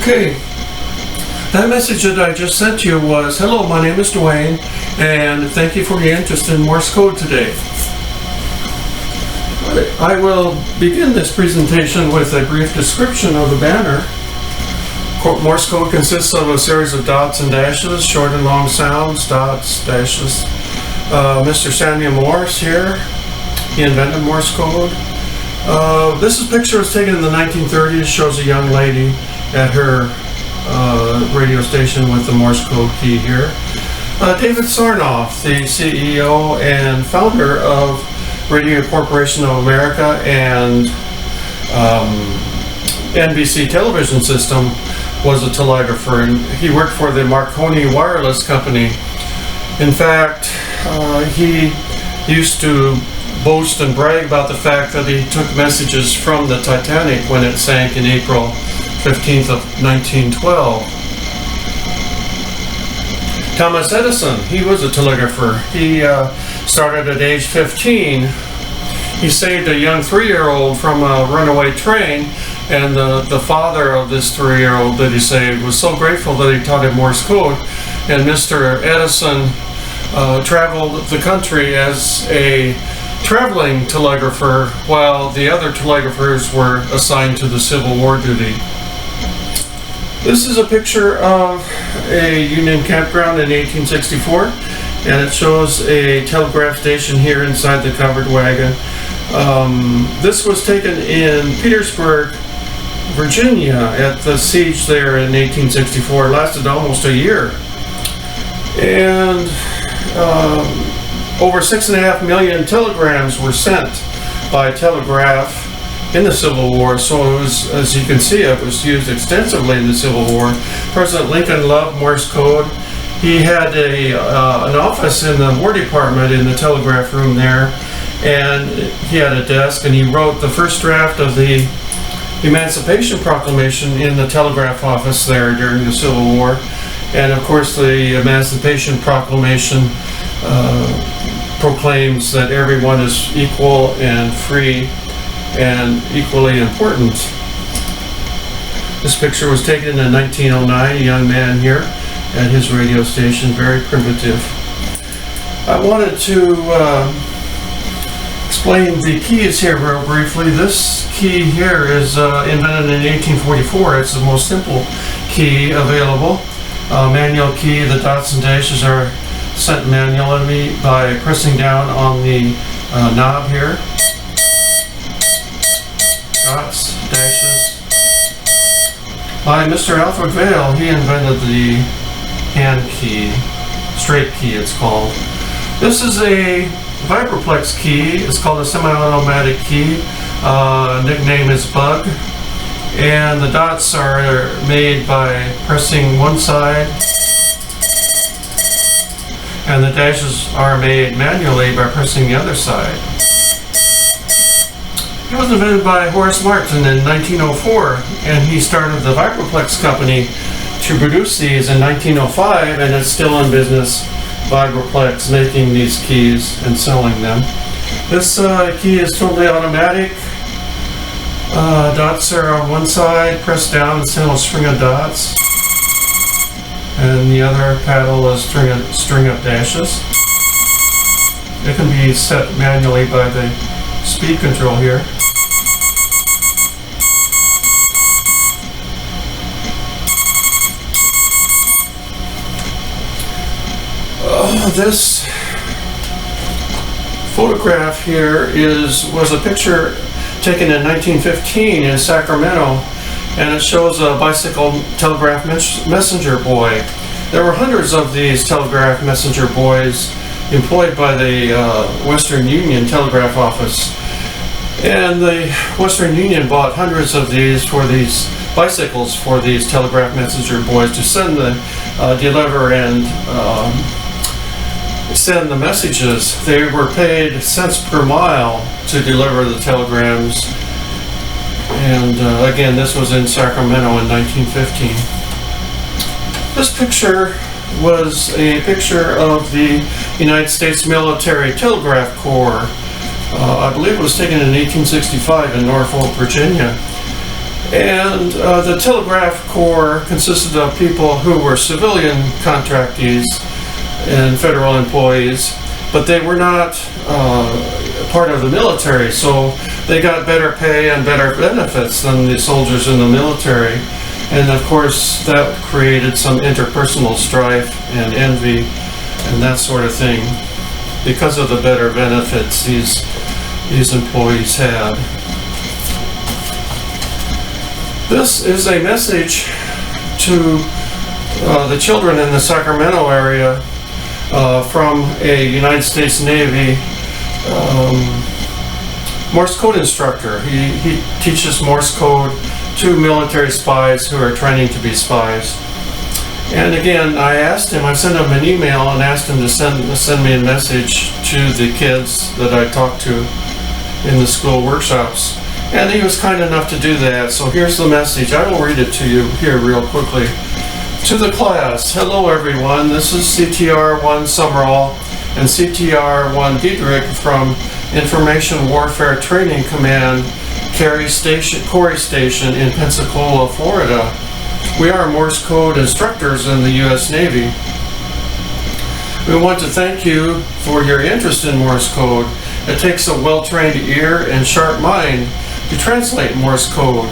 Okay, that message that I just sent you was, hello, my name is Duane, and thank you for your interest in Morse code today. I will begin this presentation with a brief description of the banner. Morse code consists of a series of dots and dashes, short and long sounds, dots, dashes. Mr. Samuel Morse here, he invented Morse code. This picture was taken in the 1930s, shows a young lady at her radio station with the Morse code key here. David Sarnoff, the CEO and founder of Radio Corporation of America and NBC television system, was a telegrapher, and he worked for the Marconi Wireless Company. In fact, he used to boast and brag about the fact that he took messages from the Titanic when it sank in April 15th of 1912. Thomas Edison, he was a telegrapher. He started at age 15. He saved a young 3-year-old from a runaway train, and the father of this 3-year-old that he saved was so grateful that he taught him Morse code. And Mr. Edison traveled the country as a traveling telegrapher, while the other telegraphers were assigned to the Civil War duty. This is a picture of a Union campground in 1864, and it shows a telegraph station here inside the covered wagon. This was taken in Petersburg, Virginia, at the siege there in 1864. It lasted almost a year. And over 6.5 million telegrams were sent by telegraph in the Civil War, so it was, as you can see, it was used extensively in the Civil War. President Lincoln loved Morse code. He had an office in the War Department in the telegraph room there, and he had a desk, and he wrote the first draft of the Emancipation Proclamation in the telegraph office there during the Civil War. And of course, the Emancipation Proclamation proclaims that everyone is equal and free and equally important. This picture was taken in 1909, a young man here at his radio station, very primitive. I wanted to explain the keys here real briefly. This key here is invented in 1844. It's the most simple key available. Manual key. The dots and dashes are set manually by pressing down on the knob here. Dots, dashes. By Mr. Alfred Vail, he invented the hand key, straight key it's called. This is a vibroplex key. It's called a semi-automatic key. Nickname is Bug. And the dots are made by pressing one side, and the dashes are made manually by pressing the other side. It was invented by Horace Martin in 1904, and he started the Vibroplex company to produce these in 1905, and it's still in business, Vibroplex, making these keys and selling them. This key is totally automatic. Dots are on one side, press down and send a string of dots, and the other paddle is string of dashes. It can be set manually by the speed control here. This photograph here was a picture taken in 1915 in Sacramento, and it shows a bicycle telegraph messenger boy. There were hundreds of these telegraph messenger boys employed by the Western Union Telegraph Office, and the Western Union bought hundreds of these for these bicycles for these telegraph messenger boys to send deliver and send the messages. They were paid cents per mile to deliver the telegrams, and again, this was in Sacramento in 1915. This picture was a picture of the United States Military Telegraph Corps. I believe it was taken in 1865 in Norfolk, Virginia. And the Telegraph Corps consisted of people who were civilian contractees and federal employees, but they were not part of the military, so they got better pay and better benefits than the soldiers in the military. And of course, that created some interpersonal strife and envy and that sort of thing because of the better benefits these employees had. This is a message to the children in the Sacramento area from a United States Navy Morse Code instructor. He teaches Morse Code to military spies who are training to be spies. And again, I sent him an email and asked him to send me a message to the kids that I talked to in the school workshops. And he was kind enough to do that. So here's the message. I will read it to you here real quickly. To the class, hello everyone. This is CTR-1 Summerall and CTR-1 Diedrich from Information Warfare Training Command, Corey Station in Pensacola, Florida. We are Morse Code instructors in the U.S. Navy. We want to thank you for your interest in Morse Code. It takes a well-trained ear and sharp mind to translate Morse Code.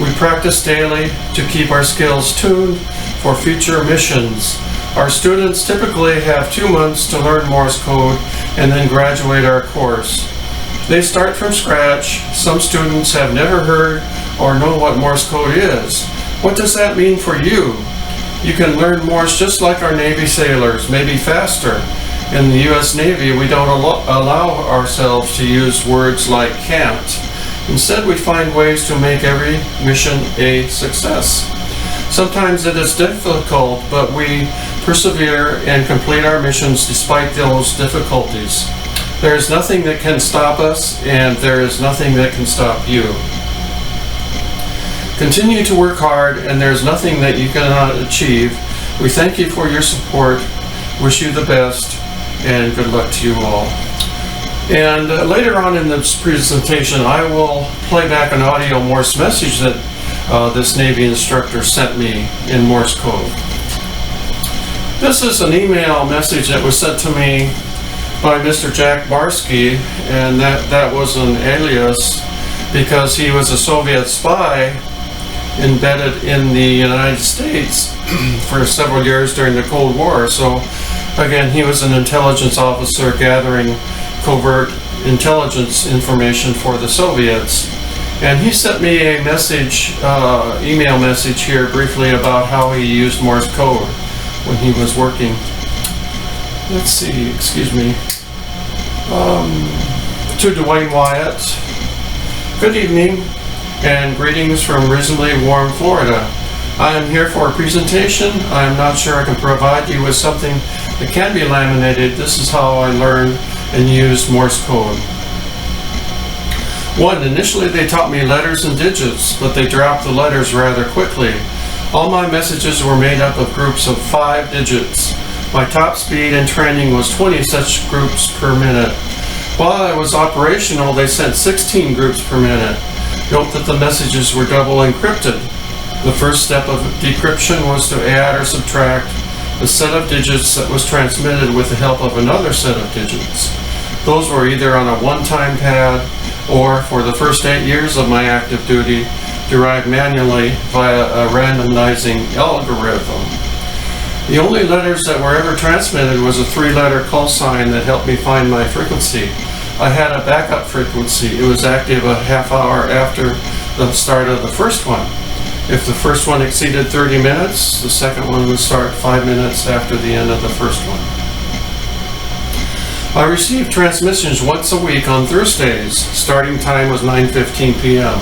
We practice daily to keep our skills tuned for future missions. Our students typically have 2 months to learn Morse Code and then graduate our course. They start from scratch. Some students have never heard or know what Morse Code is. What does that mean for you? You can learn Morse just like our Navy sailors, maybe faster. In the U.S. Navy, we don't allow ourselves to use words like can't. Instead, we find ways to make every mission a success. Sometimes it is difficult, but we persevere and complete our missions despite those difficulties. There is nothing that can stop us, and there is nothing that can stop you. Continue to work hard, and there's nothing that you cannot achieve. We thank you for your support, wish you the best, and good luck to you all. And later on in this presentation, I will play back an audio Morse message that this Navy instructor sent me in Morse Code. This is an email message that was sent to me by Mr. Jack Barsky, and that was an alias because he was a Soviet spy embedded in the United States for several years during the Cold War. So again, he was an intelligence officer gathering covert intelligence information for the Soviets. And he sent me a message, email message here briefly about how he used Morse Code when he was working. Let's see, excuse me. To Duane Wyatt, good evening and greetings from reasonably warm Florida. I am here for a presentation. I am not sure I can provide you with something that can be laminated. This is how I learned and used Morse Code. 1. Initially they taught me letters and digits, but they dropped the letters rather quickly. All my messages were made up of groups of 5 digits. My top speed in training was 20 such groups per minute. While I was operational, they sent 16 groups per minute. Note that the messages were double encrypted. The first step of decryption was to add or subtract the set of digits that was transmitted with the help of another set of digits. Those were either on a one-time pad or, for the first 8 years of my active duty, derived manually via a randomizing algorithm. The only letters that were ever transmitted was a 3-letter call sign that helped me find my frequency. I had a backup frequency. It was active a half hour after the start of the first one. If the first one exceeded 30 minutes, the second one would start 5 minutes after the end of the first one. I received transmissions once a week on Thursdays. Starting time was 9:15 p.m.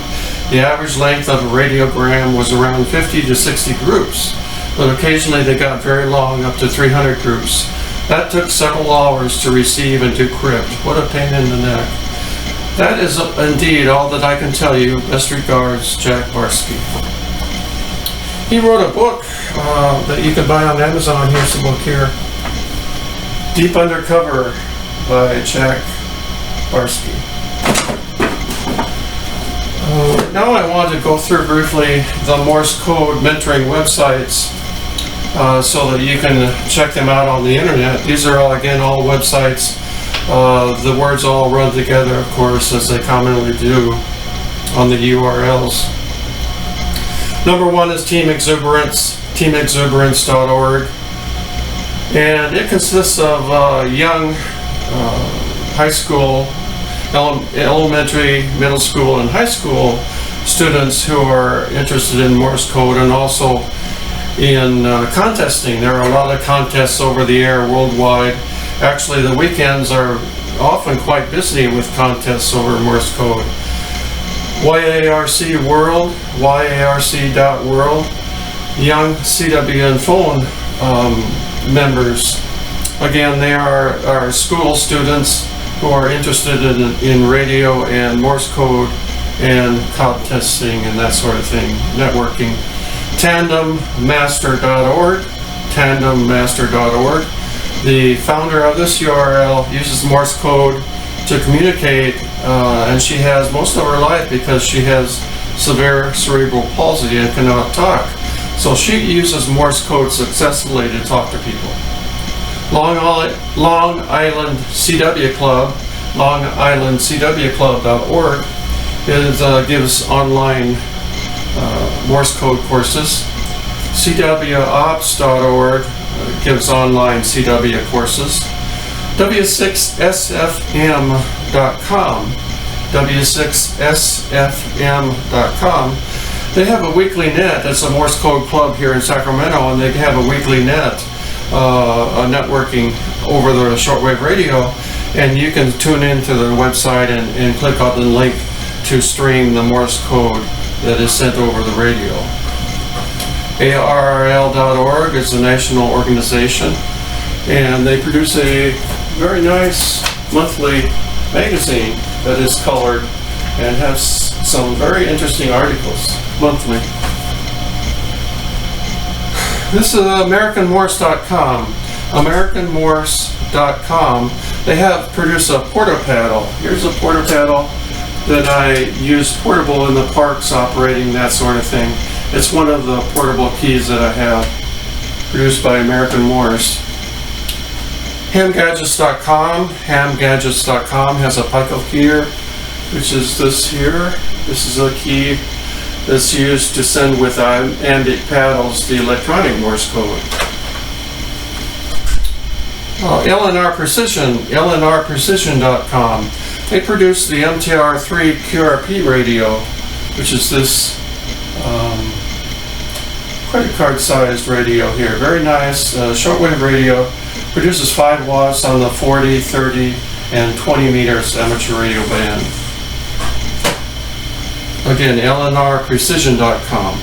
The average length of a radiogram was around 50 to 60 groups, but occasionally they got very long, up to 300 groups. That took several hours to receive and decrypt. What a pain in the neck. That is indeed all that I can tell you. Best regards, Jack Barsky. He wrote a book that you can buy on Amazon. Here's the book here. Deep Undercover by Jack Barsky. Now I want to go through briefly the Morse Code mentoring websites so that you can check them out on the internet. These are all, again, all websites. The words all run together, of course, as they commonly do on the URLs. Number one is Team Exuberance, teamexuberance.org. And it consists of young high school, elementary, middle school, and high school students who are interested in Morse code and also in contesting. There are a lot of contests over the air worldwide. Actually, the weekends are often quite busy with contests over Morse code. YARC World, YARC.world, young CW and phone members. Again, they are school students who are interested in radio and Morse code and contesting and that sort of thing, networking. Tandemmaster.org, tandemmaster.org. The founder of this URL uses Morse code to communicate, and she has most of her life because she has severe cerebral palsy and cannot talk. So she uses Morse code successfully to talk to people. Long Island CW Club, longislandcwclub.org, gives online Morse code courses. CWOps.org gives online CW courses. W6SFM.com, W6SFM.com. They have a weekly net. It's a Morse code club here in Sacramento, and they have a weekly net, networking over the shortwave radio, and you can tune into the website and click on the link to stream the Morse code that is sent over the radio. ARRL.org is a national organization, and they produce a very nice monthly magazine that is colored and has some very interesting articles monthly. This is AmericanMorse.com. AmericanMorse.com. They have produced a porta paddle. Here's a porta paddle that I use portable in the parks, operating that sort of thing. It's one of the portable keys that I have, produced by American Morse. Hamgadgets.com. Hamgadgets.com has a Pico keyer, which is this here. This is a key that's used to send with iambic paddles the electronic Morse code. LNR Precision, LNRprecision.com. They produce the MTR3 QRP radio, which is this credit card sized radio here. Very nice shortwave radio. Produces 5 watts on the 40, 30, and 20 meters amateur radio band. Again, LNRprecision.com.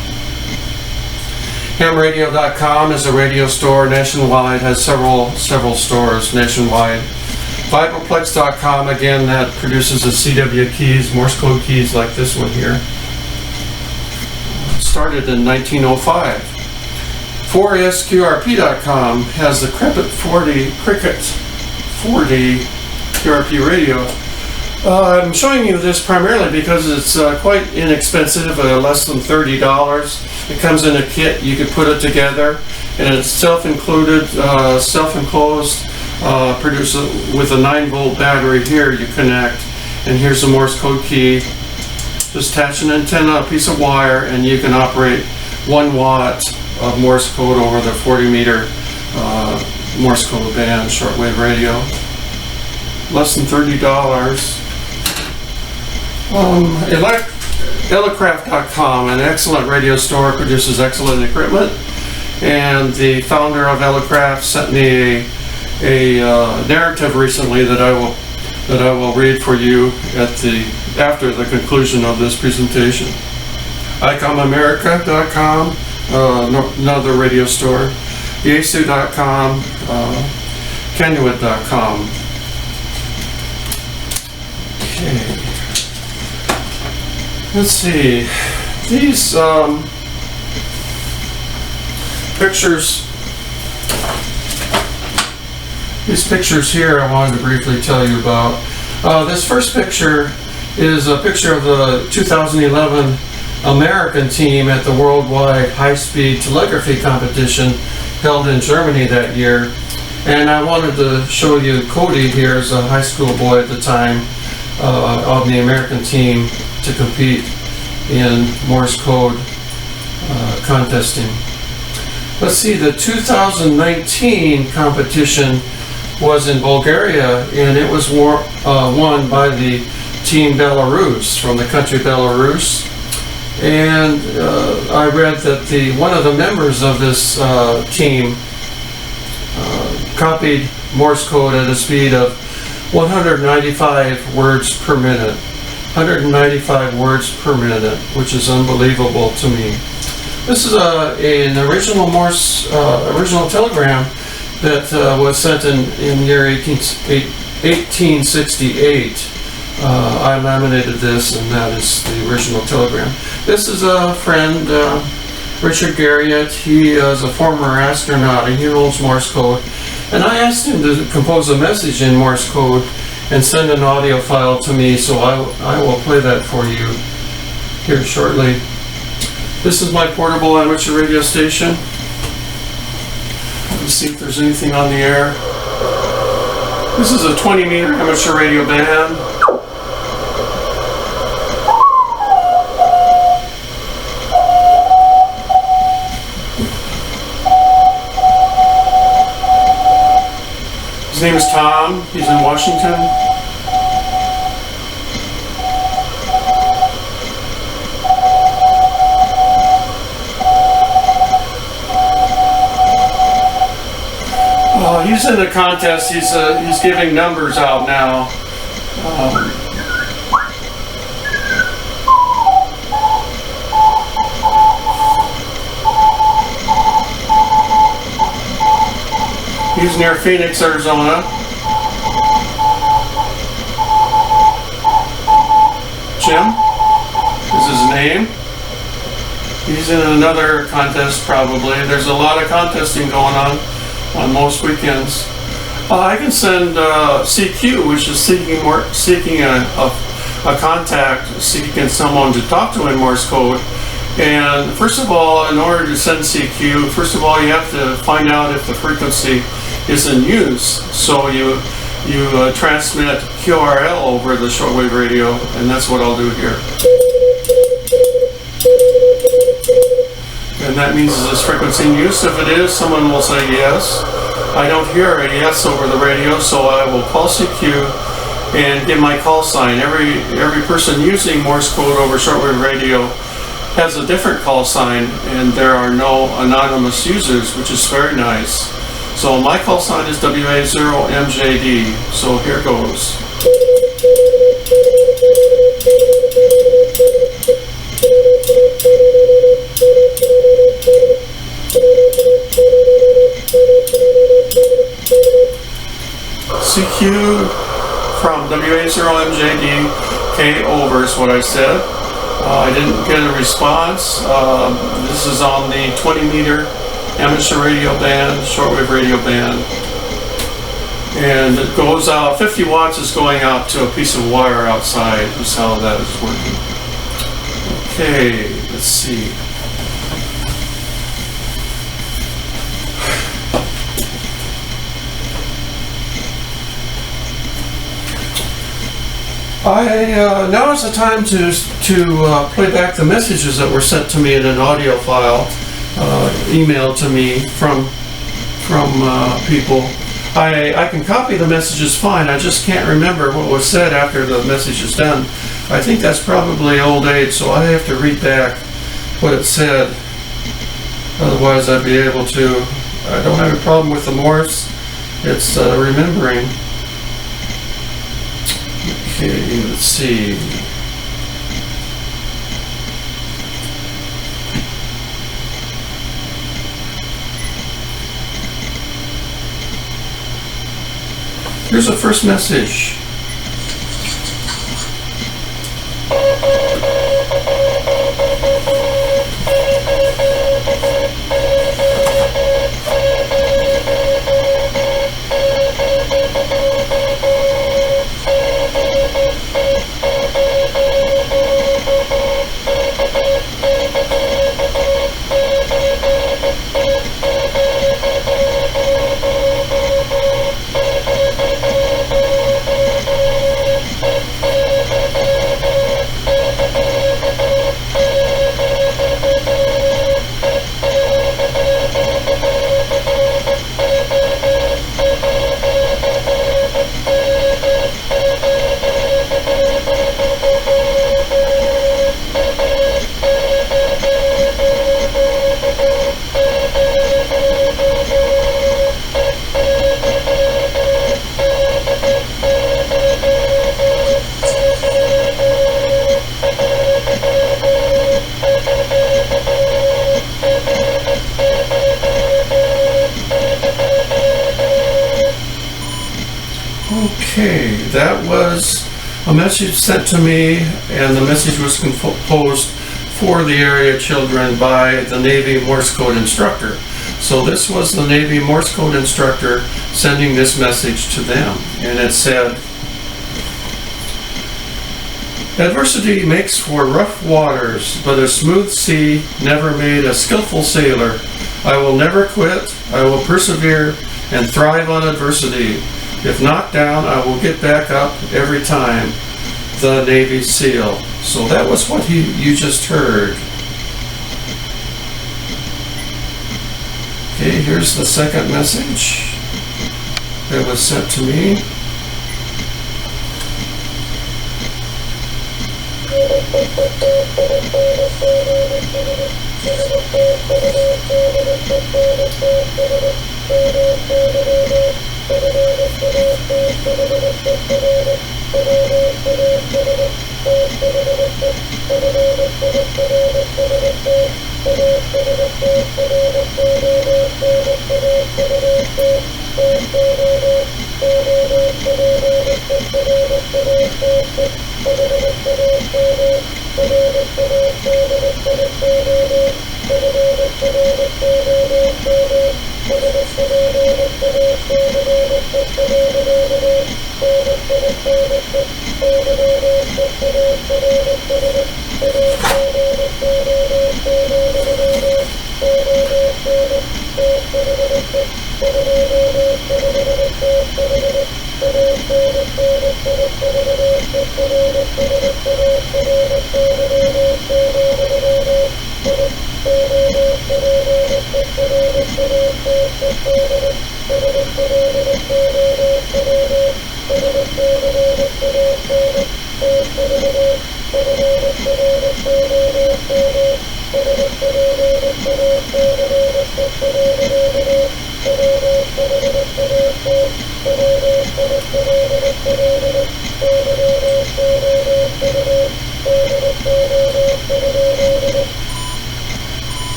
Hamradio.com is a radio store nationwide, has several stores nationwide. Vibraplex.com, again, that produces the CW keys, Morse code keys like this one here. Started in 1905. 4SQRP.com has the Cricket 40 QRP radio. I'm showing you this primarily because it's quite inexpensive, less than $30. It comes in a kit, you could put it together, and it's self-included, self-enclosed, produced with a 9-volt battery here you connect, and here's the Morse code key. Just attach an antenna, a piece of wire, and you can operate 1 watt of Morse code over the 40-meter Morse code band shortwave radio. Less than $30. Elecraft.com, an excellent radio store, produces excellent equipment, and the founder of Elecraft sent me a narrative recently that I will read for you after the conclusion of this presentation. ICOMAmerica.com, another radio store. Yaesu.com, Canuet.com. Okay. Let's see. These pictures here I wanted to briefly tell you about. This first picture is a picture of the 2011 American team at the Worldwide High-Speed Telegraphy Competition held in Germany that year. And I wanted to show you Cody here as a high school boy at the time on the American team to compete in Morse Code contesting. Let's see, the 2019 competition was in Bulgaria, and it was won by the team Belarus, from the country Belarus. And I read that one of the members of this team copied Morse code at a speed of 195 words per minute. 195 words per minute, which is unbelievable to me. This is an original original telegram that was sent in year 1868. I laminated this, and that is the original telegram. This is a friend, Richard Garriott. He is a former astronaut, and he holds Morse code. And I asked him to compose a message in Morse code and send an audio file to me, so I will play that for you here shortly. This is my portable amateur radio station. Let's see if there's anything on the air. This is a 20-meter amateur radio band. His name is Tom. He's in Washington. He's in a contest. He's giving numbers out now. He's near Phoenix, Arizona. Jim is his name. He's in another contest probably. There's a lot of contesting going on most weekends. I can send CQ, which is seeking a contact, seeking someone to talk to in Morse code. And first of all, in order to send CQ, first of all, you have to find out if the frequency is in use. So you transmit QRL over the shortwave radio, and that's what I'll do here. And that means, is this frequency in use? If it is, someone will say yes. I don't hear a yes over the radio, so I will call CQ and give my call sign. Every person using Morse code over shortwave radio has a different call sign, and there are no anonymous users, which is very nice. So my call sign is WA0MJD. So here goes. CQ from WA0MJD, K over is what I said. I didn't get a response. This is on the 20-meter amateur radio band, shortwave radio band. And it goes out, 50 watts is going out to a piece of wire outside, is how that is working. Okay, let's see. Now is the time to play back the messages that were sent to me in an audio file, emailed to me from people. I can copy the messages fine. I just can't remember what was said after the message is done. I think that's probably old age, so I have to read back what it said. Otherwise, I'd be able to. I don't have a problem with the Morse. It's remembering. Okay, let's see. Here's the first message. Okay, that was a message sent to me, and the message was composed for the area children by the Navy Morse Code instructor. So this was the Navy Morse Code instructor sending this message to them, and it said, "Adversity makes for rough waters, but a smooth sea never made a skillful sailor. I will never quit, I will persevere and thrive on adversity. If knocked down, I will get back up every time." The Navy SEAL. So that was what you just heard. Okay, here's the second message that was sent to me.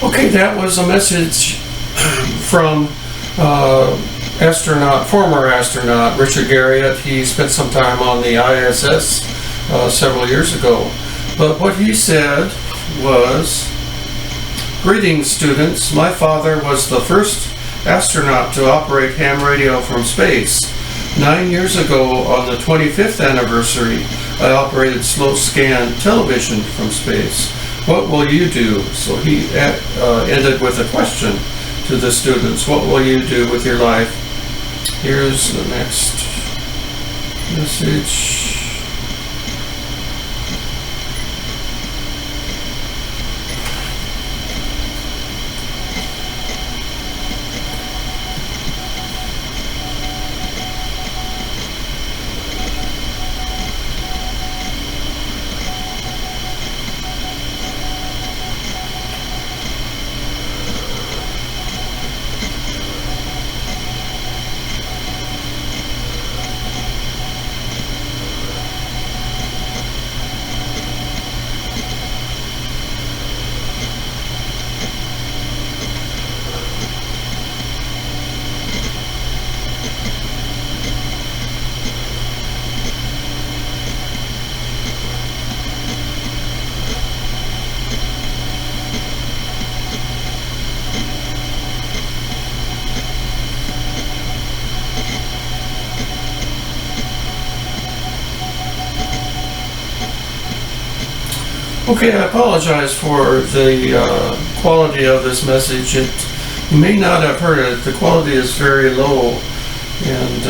Okay, that was a message from former astronaut Richard Garriott. He spent some time on the ISS several years ago. But what he said was, "Greetings, students. My father was the first astronaut to operate ham radio from space. 9 years ago, on the 25th anniversary, I operated slow scan television from space. What will you do?" So he ended with a question to the students. What will you do with your life? Here's the next message. Okay, I apologize for the quality of this message. You may not have heard it. The quality is very low, and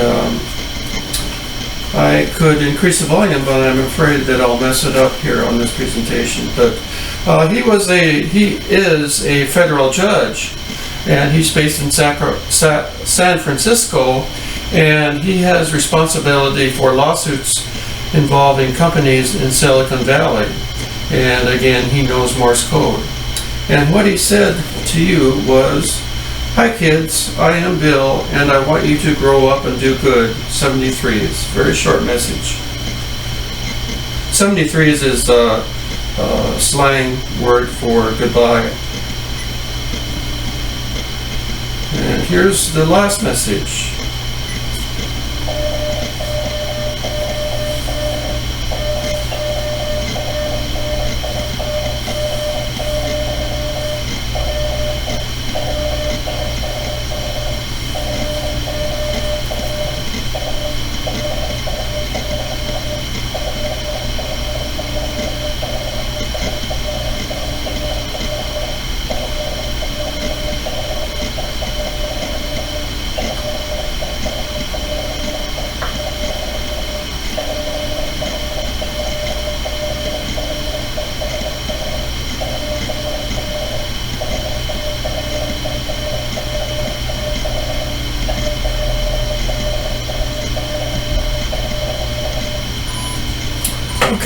I could increase the volume, but I'm afraid that I'll mess it up here on this presentation. But he is a federal judge, and he's based in San Francisco, and he has responsibility for lawsuits involving companies in Silicon Valley. And again, he knows Morse code. And what he said to you was, "Hi kids, I am Bill, and I want you to grow up and do good." 73s, very short message. 73s is a slang word for goodbye. And here's the last message.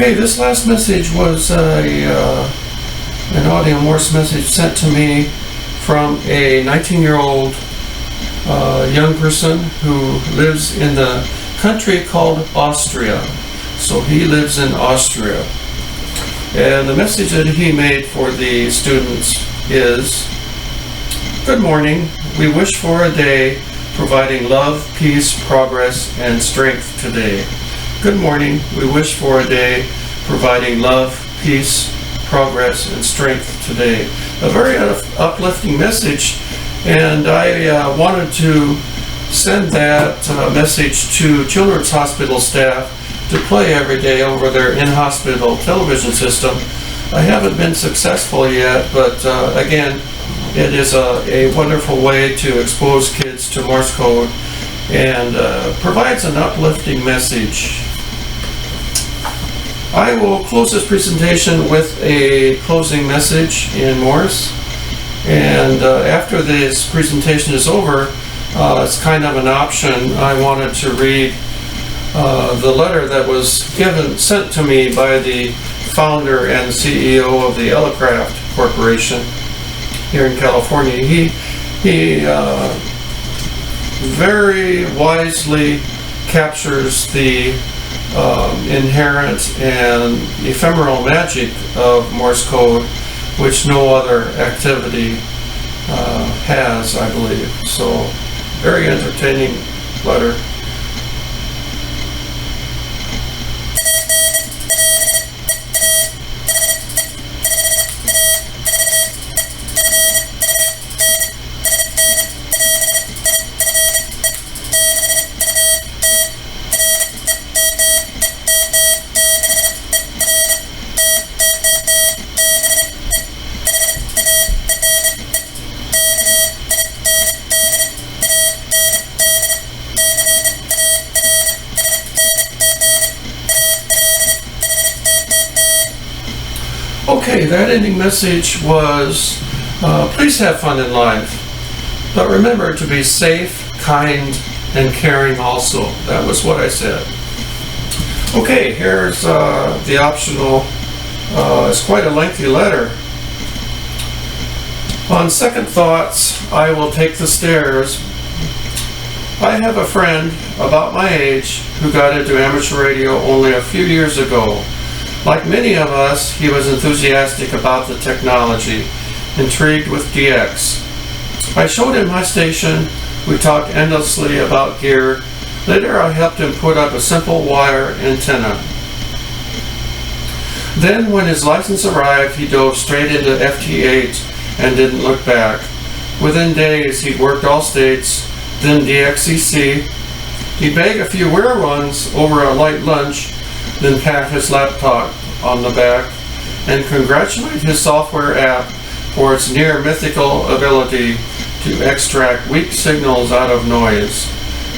Okay, this last message was an audio Morse message sent to me from a 19-year-old young person who lives in the country called Austria. So he lives in Austria. And the message that he made for the students is, "Good morning. We wish for a day providing love, peace, progress, and strength today." Good morning. We wish for a day providing love, peace, progress, and strength today. A very uplifting message, and I wanted to send that message to Children's Hospital staff to play every day over their in-hospital television system. I haven't been successful yet, but again, it is a wonderful way to expose kids to Morse code and provides an uplifting message. I will close this presentation with a closing message in Morse, and after this presentation is over, it's kind of an option. I wanted to read the letter that was sent to me by the founder and CEO of the Ellicraft Corporation here in California. He very wisely captures the inherent and ephemeral magic of Morse code, which no other activity has, I believe. So, very entertaining letter. Okay, that ending message was, please have fun in life, but remember to be safe, kind, and caring also. That was what I said. Okay, here's the optional, it's quite a lengthy letter. On second thoughts, I will take the stairs. I have a friend about my age who got into amateur radio only a few years ago. Like many of us, he was enthusiastic about the technology, intrigued with DX. I showed him my station, we talked endlessly about gear. Later I helped him put up a simple wire antenna. Then when his license arrived, he dove straight into FT8 and didn't look back. Within days, he'd worked all states, then DXCC. He'd bag a few rare runs over a light lunch, then pat his laptop on the back and congratulate his software app for its near mythical ability to extract weak signals out of noise.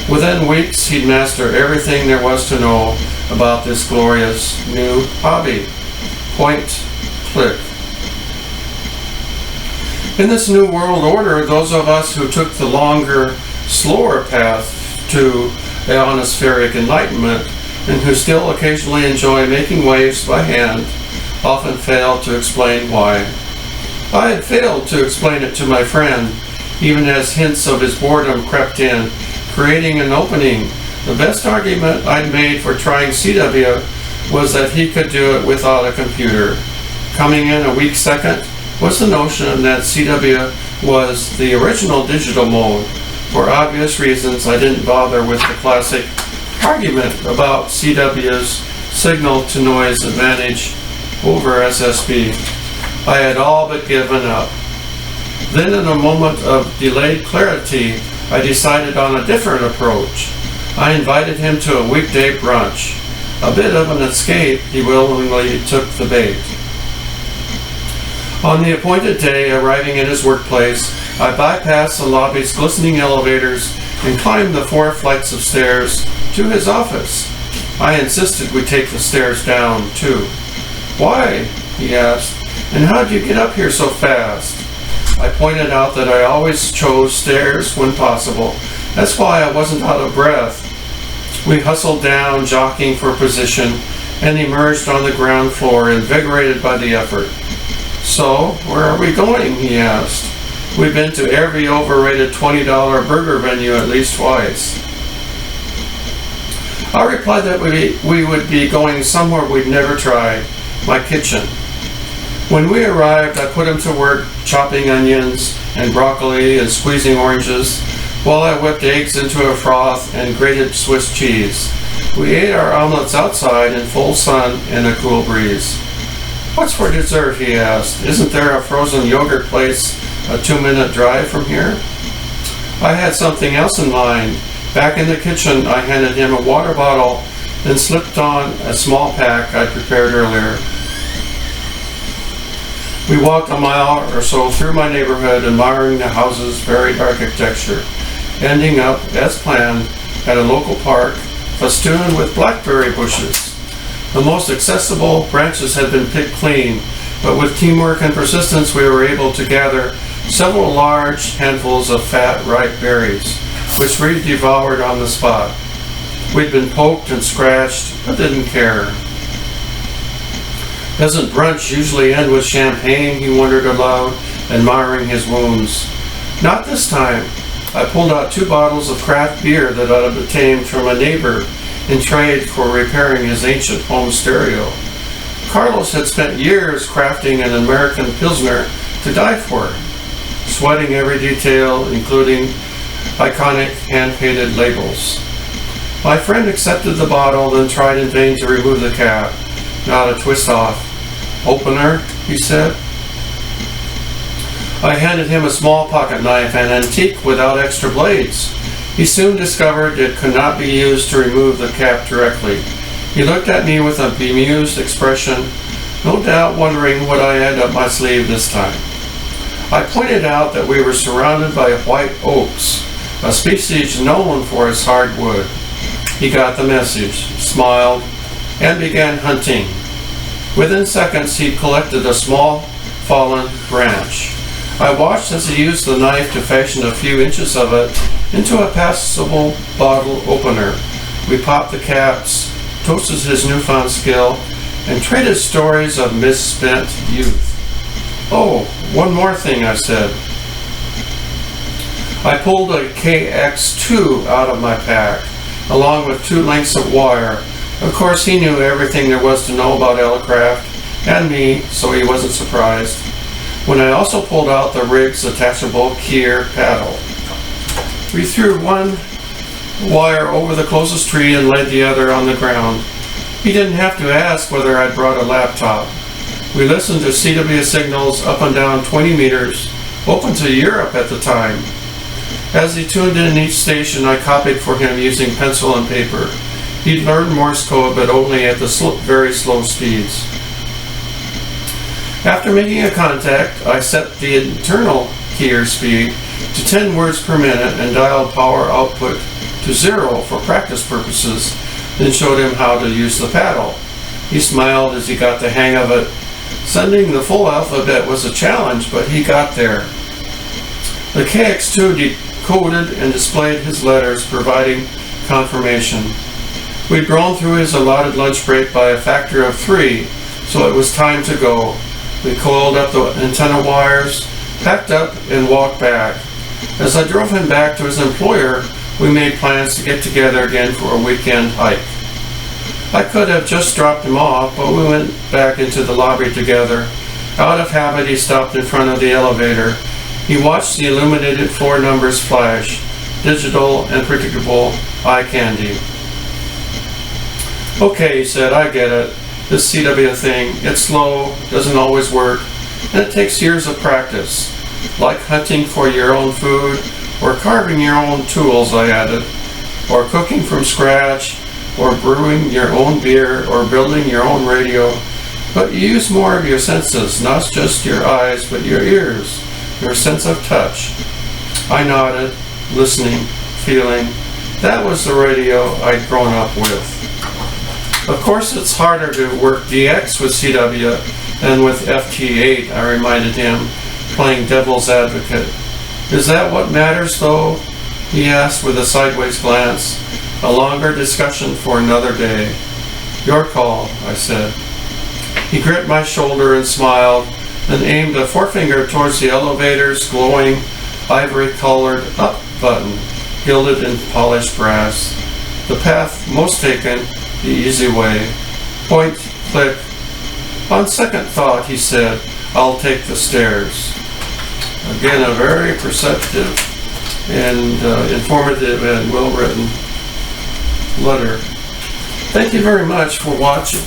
Within weeks, he'd master everything there was to know about this glorious new hobby. Point, click. In this new world order, those of us who took the longer, slower path to ionospheric enlightenment and who still occasionally enjoy making waves by hand often fail to explain why. I had failed to explain it to my friend, even as hints of his boredom crept in, creating an opening. The best argument I'd made for trying CW was that he could do it without a computer. Coming in a weak second was the notion that CW was the original digital mode. For obvious reasons, I didn't bother with the classic argument about CW's signal-to-noise advantage over SSB. I had all but given up. Then in a moment of delayed clarity, I decided on a different approach. I invited him to a weekday brunch. A bit of an escape, he willingly took the bait. On the appointed day, arriving at his workplace, I bypassed the lobby's glistening elevators and climbed the 4 flights of stairs to his office. I insisted we take the stairs down, too. "Why?" he asked. "And how'd you get up here so fast?" I pointed out that I always chose stairs when possible. That's why I wasn't out of breath. We hustled down, jockeying for position, and emerged on the ground floor, invigorated by the effort. "So, where are we going?" he asked. "We've been to every overrated $20 burger venue at least twice." I replied that we would be going somewhere we'd never tried, my kitchen. When we arrived, I put him to work chopping onions and broccoli and squeezing oranges, while I whipped eggs into a froth and grated Swiss cheese. We ate our omelets outside in full sun and a cool breeze. "What's for dessert?" he asked. "Isn't there a frozen yogurt place a 2-minute drive from here?" I had something else in mind. Back in the kitchen, I handed him a water bottle, then slipped on a small pack I'd prepared earlier. We walked a mile or so through my neighborhood, admiring the houses' varied architecture, ending up, as planned, at a local park festooned with blackberry bushes. The most accessible branches had been picked clean, but with teamwork and persistence we were able to gather several large handfuls of fat, ripe berries, which we devoured on the spot. We'd been poked and scratched, but didn't care. "Doesn't brunch usually end with champagne?" he wondered aloud, admiring his wounds. "Not this time." I pulled out 2 bottles of craft beer that I'd obtained from a neighbor in trade for repairing his ancient home stereo. Carlos had spent years crafting an American Pilsner to die for, sweating every detail, including iconic hand-painted labels. My friend accepted the bottle, then tried in vain to remove the cap. Not a twist off. "Opener," he said. I handed him a small pocket knife, an antique without extra blades. He soon discovered it could not be used to remove the cap directly. He looked at me with a bemused expression, no doubt wondering what I had up my sleeve this time. I pointed out that we were surrounded by white oaks, a species known for its hard wood. He got the message, smiled, and began hunting. Within seconds, he collected a small fallen branch. I watched as he used the knife to fashion a few inches of it into a passable bottle opener. We popped the caps, toasted his newfound skill, and traded stories of misspent youth. "Oh, one more thing," I said. I pulled a KX2 out of my pack, along with 2 lengths of wire. Of course, he knew everything there was to know about aircraft and me, so he wasn't surprised. When I also pulled out the rig's attachable Kier paddle. We threw one wire over the closest tree and laid the other on the ground. He didn't have to ask whether I'd brought a laptop. We listened to CW signals up and down 20 meters, open to Europe at the time. As he tuned in each station, I copied for him using pencil and paper. He'd learned Morse Code, but only at the very slow speeds. After making a contact, I set the internal keyer speed to 10 words per minute and dialed power output to 0 for practice purposes, then showed him how to use the paddle. He smiled as he got the hang of it. Sending the full alphabet was a challenge, but he got there. The KX2 decoded and displayed his letters, providing confirmation. We'd grown through his allotted lunch break by a factor of 3, so it was time to go. We coiled up the antenna wires, packed up, and walked back. As I drove him back to his employer, we made plans to get together again for a weekend hike. I could have just dropped him off, but we went back into the lobby together. Out of habit, he stopped in front of the elevator. He watched the illuminated floor numbers flash, digital and predictable eye candy. "Okay," he said, "I get it. This CW thing, it's slow, doesn't always work, and it takes years of practice. Like hunting for your own food, or carving your own tools," I added, "or cooking from scratch, or brewing your own beer, or building your own radio. But you use more of your senses, not just your eyes, but your ears, your sense of touch." I nodded, listening, feeling. That was the radio I'd grown up with. Of course, it's harder to work DX with CW than with FT8, I reminded him, playing devil's advocate. "Is that what matters, though?" he asked with a sideways glance. A longer discussion for another day. Your call, I said. He gripped my shoulder and smiled, and aimed a forefinger towards the elevator's glowing ivory-colored up button, gilded in polished brass. The path most taken, the easy way. Point, click. On second thought, he said, I'll take the stairs. Again, a very perceptive and informative and well-written letter. Thank you very much for watching.